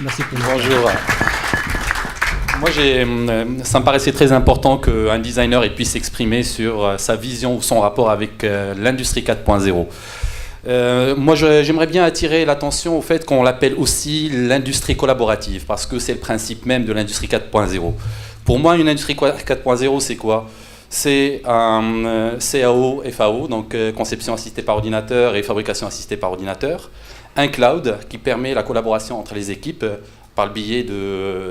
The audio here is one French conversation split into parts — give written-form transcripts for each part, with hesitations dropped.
Merci pour Bonjour. Moi, ça me paraissait très important qu'un designer puisse s'exprimer sur sa vision ou son rapport avec l'industrie 4.0. Moi, j'aimerais bien attirer l'attention au fait qu'on l'appelle aussi l'industrie collaborative, parce que c'est le principe même de l'industrie 4.0. Pour moi, une industrie 4.0, c'est quoi ? C'est un CAO, FAO, donc conception assistée par ordinateur et fabrication assistée par ordinateur. Un cloud qui permet la collaboration entre les équipes par le biais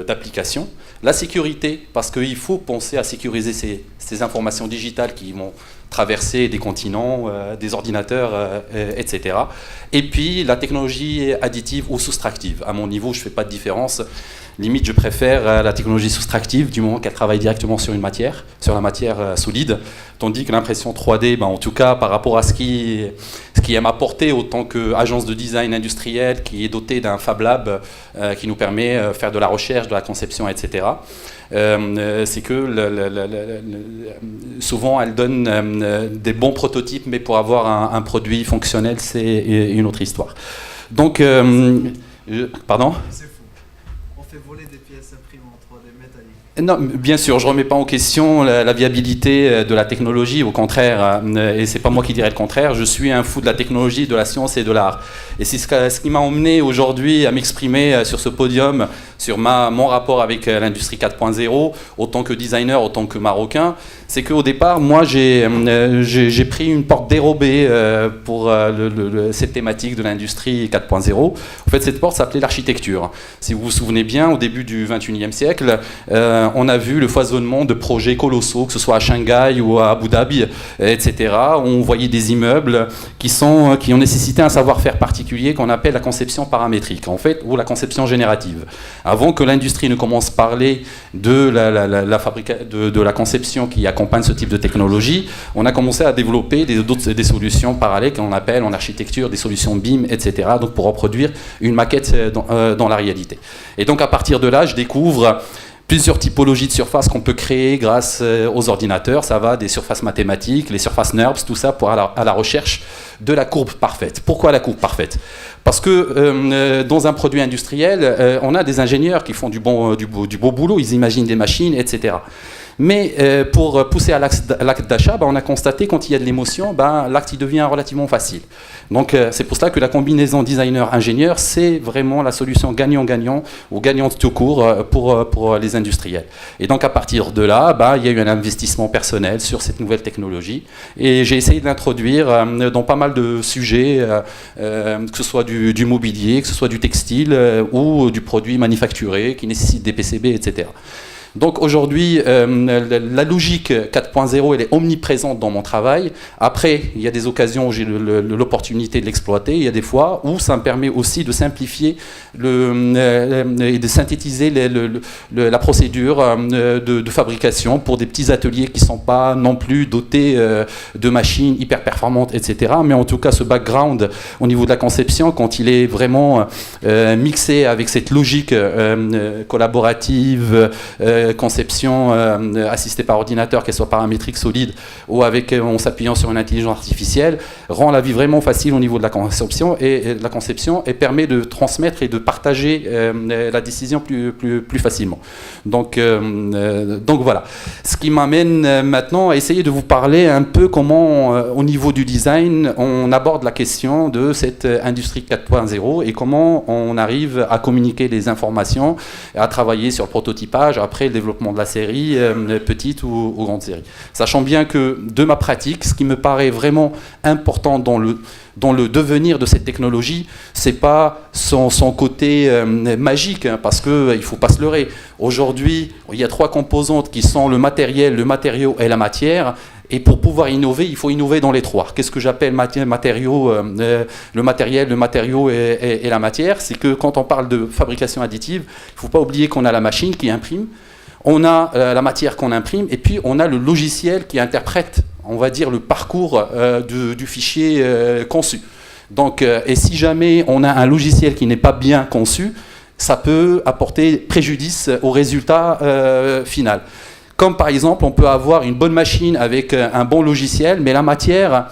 d'applications. La sécurité, parce qu'il faut penser à sécuriser ces informations digitales qui vont traverser des continents, des ordinateurs, etc. Et puis la technologie additive ou soustractive. À mon niveau, je ne fais pas de différence. Limite, je préfère la technologie soustractive du moment qu'elle travaille directement sur sur la matière solide, tandis que l'impression 3D, en tout cas par rapport à ce qui est m'apporter autant qu'agence de design industriel qui est dotée d'un Fab Lab qui nous permet de faire de la recherche, de la conception, etc. C'est que souvent elle donne des bons prototypes, mais pour avoir un produit fonctionnel, c'est une autre histoire. Donc, pardon ? Fait voler des pièces imprimantes 3D métalliques. Non, bien sûr, je ne remets pas en question la viabilité de la technologie, au contraire, et ce n'est pas moi qui dirais le contraire, je suis un fou de la technologie, de la science et de l'art. Et c'est ce qui m'a emmené aujourd'hui à m'exprimer sur ce podium, sur mon rapport avec l'industrie 4.0, autant que designer, autant que marocain, c'est qu'au départ, moi, j'ai pris une porte dérobée pour cette thématique de l'industrie 4.0. En fait, cette porte s'appelait l'architecture. Si vous vous souvenez bien, au début du XXIe siècle, on a vu le foisonnement de projets colossaux, que ce soit à Shanghai ou à Abu Dhabi, etc. On voyait des immeubles qui ont nécessité un savoir-faire particulier qu'on appelle la conception paramétrique, en fait, ou la conception générative. Avant que l'industrie ne commence à parler de la conception qui accompagne ce type de technologie, on a commencé à développer des solutions parallèles qu'on appelle en architecture des solutions BIM, etc. Donc pour reproduire une maquette dans la réalité. Et donc à partir de là, je découvre plusieurs typologies de surfaces qu'on peut créer grâce aux ordinateurs. Ça va des surfaces mathématiques, les surfaces NURBS, tout ça pour à la recherche de la courbe parfaite. Pourquoi la courbe parfaite ? Parce que dans un produit industriel, on a des ingénieurs qui font du beau boulot, ils imaginent des machines, etc. Mais pour pousser à l'acte d'achat, on a constaté quand il y a de l'émotion, l'acte il devient relativement facile. Donc c'est pour ça que la combinaison designer-ingénieur, c'est vraiment la solution gagnant-gagnant ou gagnante tout court pour les industriels. Et donc à partir de là, il y a eu un investissement personnel sur cette nouvelle technologie. Et j'ai essayé de l'introduire dans pas mal de sujets, que ce soit du mobilier, que ce soit du textile ou du produit manufacturé qui nécessite des PCB, etc. Donc aujourd'hui, la logique 4.0, elle est omniprésente dans mon travail. Après, il y a des occasions où j'ai l'opportunité de l'exploiter. Il y a des fois où ça me permet aussi de simplifier et de synthétiser la procédure de fabrication pour des petits ateliers qui ne sont pas non plus dotés de machines hyper performantes, etc. Mais en tout cas, ce background au niveau de la conception, quand il est vraiment mixé avec cette logique collaborative, conception assistée par ordinateur, qu'elle soit paramétrique, solide, ou en s'appuyant sur une intelligence artificielle, rend la vie vraiment facile au niveau de la conception et permet de transmettre et de partager la décision plus facilement. Donc voilà. Ce qui m'amène maintenant à essayer de vous parler un peu comment, au niveau du design, on aborde la question de cette industrie 4.0 et comment on arrive à communiquer les informations, à travailler sur le prototypage, après le développement de la série, petite ou grande série. Sachant bien que de ma pratique, ce qui me paraît vraiment important dans le devenir de cette technologie, c'est pas son côté magique, parce qu'il ne faut pas se leurrer. Aujourd'hui, il y a 3 composantes qui sont le matériel, le matériau et la matière. Et pour pouvoir innover, il faut innover dans les 3. Qu'est-ce que j'appelle matériaux, le matériel, le matériau et la matière? C'est que quand on parle de fabrication additive, il ne faut pas oublier qu'on a la machine qui imprime, on a la matière qu'on imprime, et puis on a le logiciel qui interprète, on va dire, le parcours du fichier conçu. Donc, et si jamais on a un logiciel qui n'est pas bien conçu, ça peut apporter préjudice au résultat final. Comme par exemple, on peut avoir une bonne machine avec un bon logiciel, mais la matière,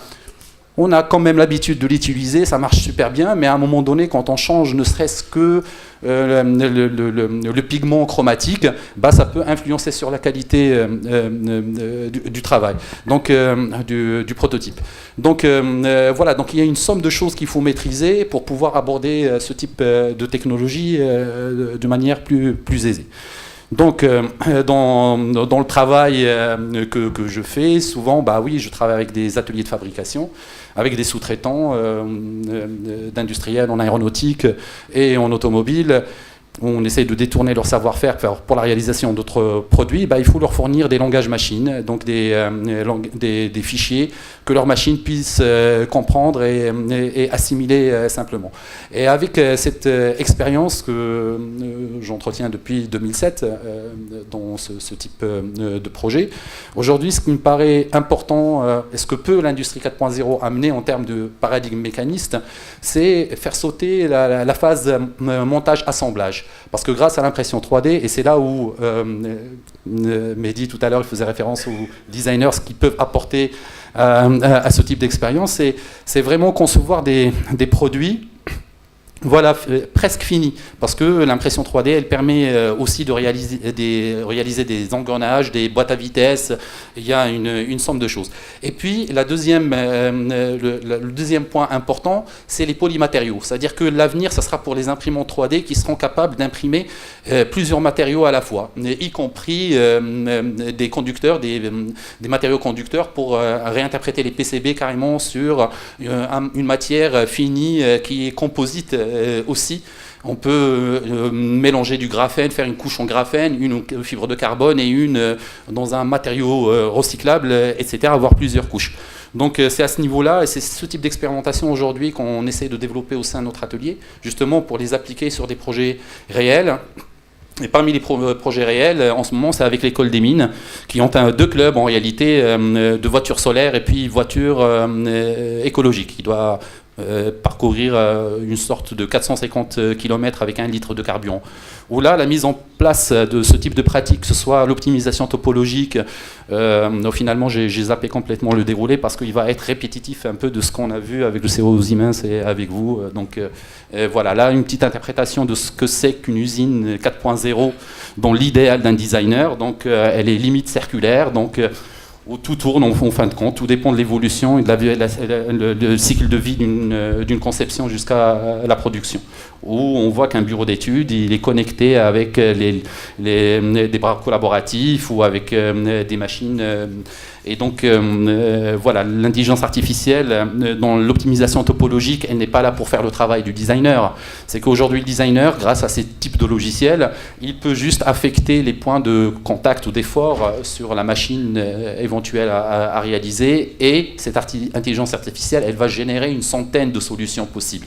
on a quand même l'habitude de l'utiliser, ça marche super bien, mais à un moment donné, quand on change ne serait-ce que le pigment chromatique, bah, ça peut influencer sur la qualité du travail, donc du prototype. Donc voilà, donc il y a une somme de choses qu'il faut maîtriser pour pouvoir aborder ce type de technologie de manière plus aisée. Donc, dans le travail que je fais, souvent, bah oui, je travaille avec des ateliers de fabrication, avec des sous-traitants d'industriels en aéronautique et en automobile. On essaye de détourner leur savoir-faire pour la réalisation d'autres produits. Bah, il faut leur fournir des langages machines, donc des fichiers que leur machine puisse comprendre et assimiler simplement. Et avec cette expérience que j'entretiens depuis 2007 dans ce type de projet, aujourd'hui, ce qui me paraît important, et ce que peut l'industrie 4.0 amener en termes de paradigme mécaniste, c'est faire sauter la phase montage-assemblage. Parce que grâce à l'impression 3D, et c'est là où Mehdi tout à l'heure il faisait référence aux designers qui peuvent apporter à ce type d'expérience, c'est vraiment concevoir des produits voilà, presque fini, parce que l'impression 3D, elle permet aussi de réaliser des engrenages, des boîtes à vitesse, il y a une somme de choses. Et puis, le deuxième point important, c'est les polymatériaux, c'est-à-dire que l'avenir, ça sera pour les imprimantes 3D qui seront capables d'imprimer plusieurs matériaux à la fois, y compris des conducteurs, des matériaux conducteurs pour réinterpréter les PCB carrément sur une matière finie qui est composite aussi. On peut mélanger du graphène, faire une couche en graphène, une fibre de carbone et une dans un matériau recyclable, etc., avoir plusieurs couches. Donc c'est à ce niveau-là, et c'est ce type d'expérimentation aujourd'hui qu'on essaie de développer au sein de notre atelier, justement pour les appliquer sur des projets réels. Et parmi les projets réels, en ce moment, c'est avec l'école des mines, qui ont deux clubs en réalité, de voitures solaires et puis voitures écologiques. Qui doit parcourir une sorte de 450 km avec 1 litre de carburant. Où là, la mise en place de ce type de pratique, que ce soit l'optimisation topologique, finalement j'ai zappé complètement le déroulé parce qu'il va être répétitif un peu de ce qu'on a vu avec le CO Siemens et avec vous. Donc voilà, là une petite interprétation de ce que c'est qu'une usine 4.0 dans l'idéal d'un designer. Donc elle est limite circulaire, donc où tout tourne en fin de compte, tout dépend de l'évolution et de le cycle de vie d'une conception jusqu'à la production. Où on voit qu'un bureau d'études, il est connecté avec des bras collaboratifs ou avec des machines. Et donc, voilà, l'intelligence artificielle, dans l'optimisation topologique, elle n'est pas là pour faire le travail du designer. C'est qu'aujourd'hui, le designer, grâce à ces types de logiciels, il peut juste affecter les points de contact ou d'effort sur la machine éventuelle à réaliser. Et cette intelligence artificielle, elle va générer une centaine de solutions possibles.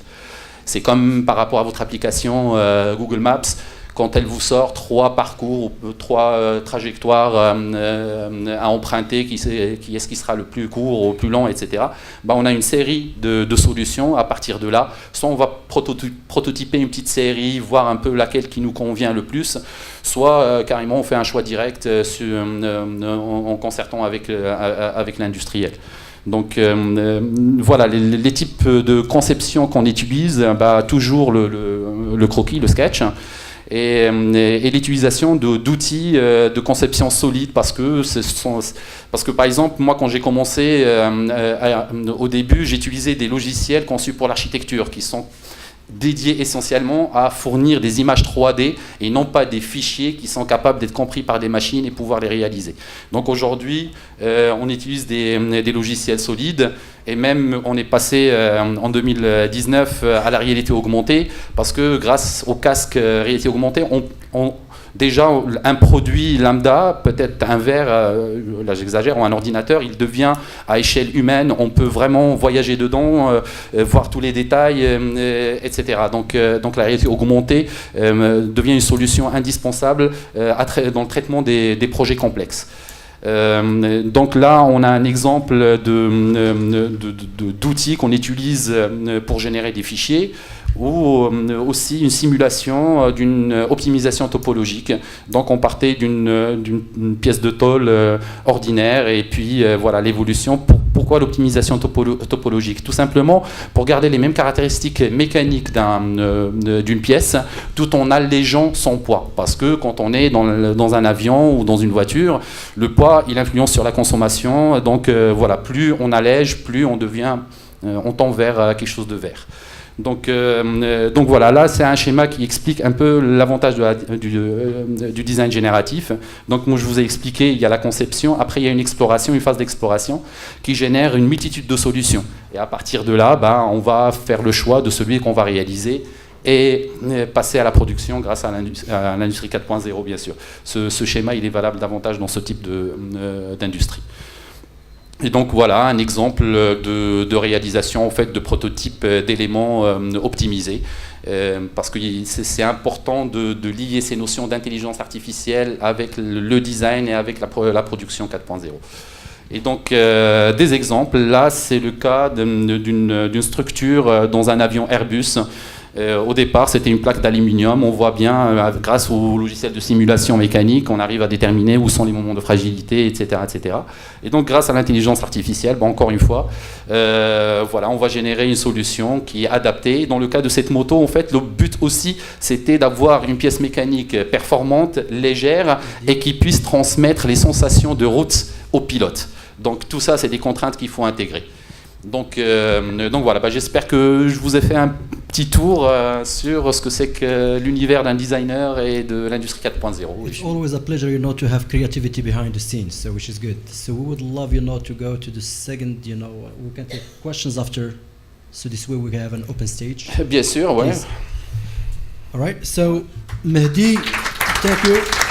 C'est comme par rapport à votre application Google Maps, quand elle vous sort 3 parcours, 3 trajectoires à emprunter, qui est-ce qui sera le plus court ou le plus long, etc. Ben, on a une série de solutions à partir de là. Soit on va prototyper une petite série, voir un peu laquelle qui nous convient le plus, soit carrément on fait un choix direct en concertant avec l'industriel. Donc voilà, les types de conception qu'on utilise, bah, toujours le croquis, le sketch, et l'utilisation d'outils de conception solide, parce que par exemple, moi quand j'ai commencé au début, j'utilisais des logiciels conçus pour l'architecture qui sont dédiés essentiellement à fournir des images 3D et non pas des fichiers qui sont capables d'être compris par des machines et pouvoir les réaliser. Donc aujourd'hui, on utilise des logiciels solides, et même on est passé en 2019 à la réalité augmentée, parce que grâce au casque réalité augmentée, déjà, un produit lambda, peut-être un verre, là j'exagère, ou un ordinateur, il devient à échelle humaine, on peut vraiment voyager dedans, voir tous les détails, etc. Donc la réalité augmentée devient une solution indispensable dans le traitement des projets complexes. Donc là, on a un exemple d'outils qu'on utilise pour générer des fichiers, ou aussi une simulation d'une optimisation topologique. Donc on partait d'une pièce de tôle ordinaire et puis voilà l'évolution. Pourquoi l'optimisation topologique? Tout simplement pour garder les mêmes caractéristiques mécaniques d'une pièce tout en allégeant son poids. Parce que quand on est dans un avion ou dans une voiture, le poids il influence sur la consommation. Donc voilà, plus on allège, plus on tend vers quelque chose de vert. Donc voilà, là c'est un schéma qui explique un peu l'avantage du design génératif. Donc moi je vous ai expliqué, il y a la conception, après il y a une phase d'exploration qui génère une multitude de solutions. Et à partir de là, on va faire le choix de celui qu'on va réaliser et passer à la production grâce à l'industrie 4.0 bien sûr. Ce schéma il est valable davantage dans ce type d'industrie. Et donc voilà un exemple de réalisation en fait, de prototypes d'éléments optimisés, parce que c'est important de lier ces notions d'intelligence artificielle avec le design et avec la production 4.0. Et donc des exemples, là c'est le cas d'une structure dans un avion Airbus. Au départ, c'était une plaque d'aluminium. On voit bien, grâce au logiciel de simulation mécanique, on arrive à déterminer où sont les moments de fragilité, etc., etc. Et donc, grâce à l'intelligence artificielle, encore une fois, voilà, on va générer une solution qui est adaptée. Dans le cas de cette moto, en fait, le but aussi, c'était d'avoir une pièce mécanique performante, légère, et qui puisse transmettre les sensations de route au pilote. Donc, tout ça, c'est des contraintes qu'il faut intégrer. Donc voilà, j'espère que je vous ai fait un petit tour sur ce que c'est que l'univers d'un designer et de l'industrie 4.0. It's always a pleasure, to have creativity behind the scenes, so which is good. So we would love, to go to the second, we can take questions after, so this way we have an open stage. Bien sûr, ouais. All right, so Mehdi, thank you.